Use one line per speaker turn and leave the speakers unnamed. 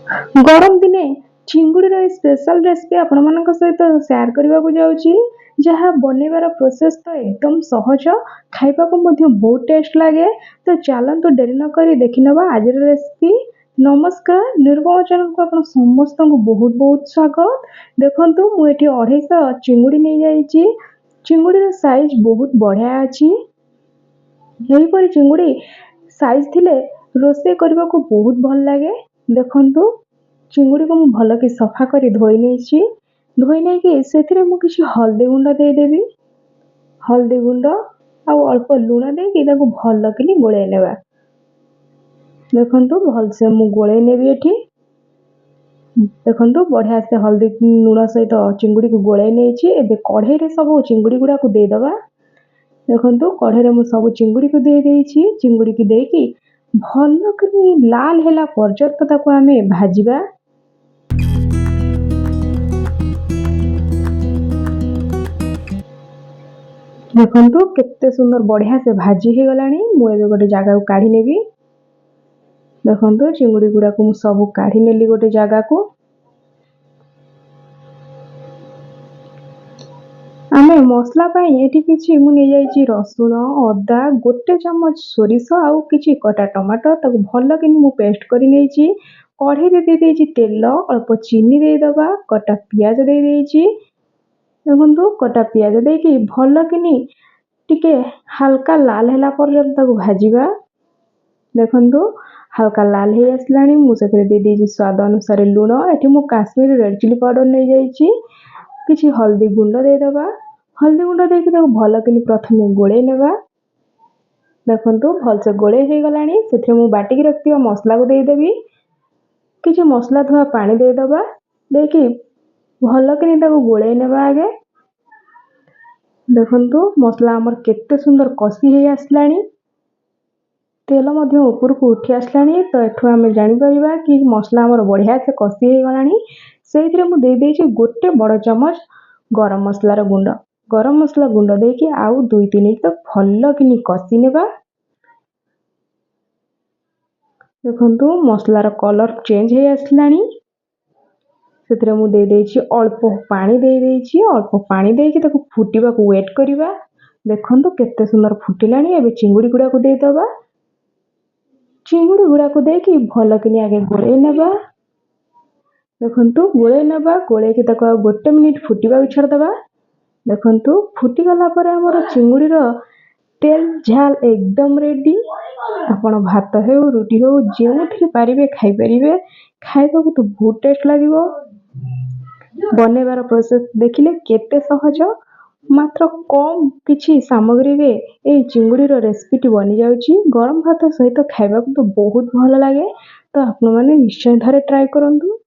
ଗରମ ଦିନେ ଚିଙ୍ଗୁଡ଼ିର ଏଇ ସ୍ପେଶାଲ ରେସିପି ଆପଣମାନଙ୍କ ସହିତ ସେୟାର କରିବାକୁ ଯାଉଛି, ଯାହା ବନେଇବାର ପ୍ରୋସେସ୍ ତ ଏକଦମ ସହଜ, ଖାଇବାକୁ ମଧ୍ୟ ବହୁତ ଟେଷ୍ଟ ଲାଗେ। ତ ଚାଲନ୍ତୁ ଡେରି ନ କରି ଦେଖିନେବା ଆଜିର ରେସିପି। ନମସ୍କାର, ନିରୁପମା ଚ୍ୟାନେଲକୁ ଆପଣ ସମସ୍ତଙ୍କୁ ବହୁତ ବହୁତ ସ୍ୱାଗତ। ଦେଖନ୍ତୁ ମୁଁ ଏଠି 250 ଚିଙ୍ଗୁଡ଼ି ନେଇଯାଇଛି। ଚିଙ୍ଗୁଡ଼ିର ସାଇଜ୍ ବହୁତ ବଢ଼ିଆ ଅଛି। ଏହିପରି ଚିଙ୍ଗୁଡ଼ି ସାଇଜ୍ ଥିଲେ ରୋଷେଇ କରିବାକୁ ବହୁତ ଭଲ ଲାଗେ। ଦେଖନ୍ତୁ ଚିଙ୍ଗୁଡ଼ିକୁ ମୁଁ ଭଲକି ସଫା କରି ଧୋଇ ନେଇଛି। ଧୋଇ ନେଇକି ସେଥିରେ ମୁଁ କିଛି ହଳଦୀ ଗୁଣ୍ଡ ଦେଇଦେବି। ହଳଦୀ ଗୁଣ୍ଡ ଆଉ ଅଳ୍ପ ଲୁଣ ଦେଇକି ତାକୁ ଭଲକିନି ଗୋଳେଇ ନେବା। ଦେଖନ୍ତୁ ଭଲସେ ମୁଁ ଗୋଳେଇ ନେବି ଏଠି। ଦେଖନ୍ତୁ ବଢ଼ିଆ ସେ ହଳଦୀ ଲୁଣ ସହିତ ଚିଙ୍ଗୁଡ଼ିକୁ ଗୋଳେଇ ନେଇଛି। ଏବେ କଢ଼େଇରେ ସବୁ ଚିଙ୍ଗୁଡ଼ି ଗୁଡ଼ାକୁ ଦେଇଦେବା। ଦେଖନ୍ତୁ କଢ଼େଇରେ ମୁଁ ସବୁ ଚିଙ୍ଗୁଡ଼ିକୁ ଦେଇଦେଇଛି। ଚିଙ୍ଗୁଡ଼ିକୁ ଦେଇକି ଭଲକିନି ଲାଲ ହେଲା ପର୍ଯ୍ୟନ୍ତ ତାକୁ ଆମେ ଭାଜିବା। ଦେଖନ୍ତୁ କେତେ ସୁନ୍ଦର ବଢ଼ିଆ ସେ ଭାଜି ହେଇଗଲାଣି। ମୁଁ ଏବେ ଗୋଟେ ଜାଗାକୁ କାଢ଼ି ନେବି। ଦେଖନ୍ତୁ ଚିଙ୍ଗୁଡ଼ି ଗୁଡ଼ାକୁ ମୁଁ ସବୁ କାଢ଼ି ନେଲି ଗୋଟେ ଜାଗାକୁ। ଆମେ ମସଲା ପାଇଁ ଏଠି କିଛି ମୁଁ ନେଇଯାଇଛି ରସୁଣ, ଅଦା, ଗୋଟେ ଚାମଚ ସୋରିଷ ଆଉ କିଛି କଟା ଟମାଟୋ, ତାକୁ ଭଲକିନି ମୁଁ ପେଷ୍ଟ କରି ନେଇଛି। କଢ଼େଇରେ ଦେଇଦେଇଛି ତେଲ, ଅଳ୍ପ ଚିନି ଦେଇଦେବା, କଟା ପିଆଜ ଦେଇଦେଇଛି। ଦେଖନ୍ତୁ କଟା ପିଆଜ ଦେଇକି ଭଲକିନି ଟିକେ ହାଲକା ଲାଲ ହେଲା ପର୍ଯ୍ୟନ୍ତ ତାକୁ ଭାଜିବା। ଦେଖନ୍ତୁ ହାଲକା ଲାଲ ହେଇ ଆସିଲାଣି। ମୁଁ ସେଥିରେ ଦେଇଦେଇଛି ସ୍ୱାଦ ଅନୁସାରେ ଲୁଣ। ଏଠି ମୁଁ କାଶ୍ମୀରୀ ରେଡ୍ ଚିଲି ପାଉଡର ନେଇଯାଇଛି। କିଛି ହଳଦୀ ଗୁଣ୍ଡ ଦେଇଦେବା। ହଳଦୀ ଗୁଣ୍ଡ ଦେଇକି ତାକୁ ଭଲକିନି ପ୍ରଥମେ ଗୋଳେଇ ନେବା। ଦେଖନ୍ତୁ ଭଲସେ ଗୋଳେଇ ହେଇଗଲାଣି। ସେଥିରେ ମୁଁ ବାଟିକି ରଖିଥିବା ମସଲାକୁ ଦେଇଦେବି। କିଛି ମସଲା ଧୁଆ ପାଣି ଦେଇଦେବା। ଦେଇକି ଭଲକିନି ତାକୁ ଗୋଳେଇ ନେବା ଆଗେ। ଦେଖନ୍ତୁ ମସଲା ଆମର କେତେ ସୁନ୍ଦର କଷି ହେଇ ଆସିଲାଣି। ତେଲ ମଧ୍ୟ ଉପରକୁ ଉଠି ଆସିଲାଣି। ତ ଏଠୁ ଆମେ ଜାଣିପାରିବା କି ମସଲା ଆମର ବଢ଼ିଆ ସେ କଷି ହେଇଗଲାଣି। ସେଇଥିରେ ମୁଁ ଦେଇଦେଇଛି ଗୋଟେ ବଡ଼ ଚାମଚ ଗରମ ମସଲାର ଗୁଣ୍ଡ। ଗରମ ମସଲା ଗୁଣ୍ଡ ଦେଇକି ଆଉ 2-3 ମିନିଟ୍ ଭଲକିନି କଷି ନେବା। ଦେଖନ୍ତୁ ମସଲାର କଲର୍ ଚେଞ୍ଜ ହେଇ ଆସିଲାଣି। ସେଥିରେ ମୁଁ ଦେଇଦେଇଛି ଅଳ୍ପ ପାଣି ଦେଇଦେଇଛି। ଅଳ୍ପ ପାଣି ଦେଇକି ତାକୁ ଫୁଟିବାକୁ ୱେଟ୍ କରିବା। ଦେଖନ୍ତୁ କେତେ ସୁନ୍ଦର ଫୁଟିଲାଣି। ଏବେ ଚିଙ୍ଗୁଡ଼ି ଗୁଡ଼ାକୁ ଦେଇଦେବା। ଚିଙ୍ଗୁଡ଼ି ଗୁଡ଼ାକୁ ଦେଇକି ଭଲକିନି ଆଗେ ଗୋଳେଇ ନେବା। ଦେଖନ୍ତୁ ଗୋଳେଇ ନେବା। ଗୋଳେଇକି ତାକୁ ଆଉ 1 ମିନିଟ୍ ଫୁଟିବାକୁ ଛାଡ଼ିଦେବା। ଦେଖନ୍ତୁ ଫୁଟିଗଲା ପରେ ଆମର ଚିଙ୍ଗୁଡ଼ିର ତେଲ ଝାଲ ଏକଦମ ରେଡି। ଆପଣ ଭାତ ହେଉ, ରୁଟି ହେଉ, ଯେଉଁଥିରେ ପାରିବେ ଖାଇପାରିବେ। ଖାଇବାକୁ ତ ବହୁତ ଟେଷ୍ଟ ଲାଗିବ। ବନେଇବାର ପ୍ରୋସେସ୍ ଦେଖିଲେ କେତେ ସହଜ। ମାତ୍ର କମ୍ କିଛି ସାମଗ୍ରୀରେ ଏହି ଚିଙ୍ଗୁଡ଼ିର ରେସିପିଟି ବନିଯାଉଛି। ଗରମ ଭାତ ସହିତ ଖାଇବାକୁ ତ ବହୁତ ଭଲ ଲାଗେ। ତ ଆପଣମାନେ ନିଶ୍ଚୟ ଥରେ ଟ୍ରାଏ କରନ୍ତୁ।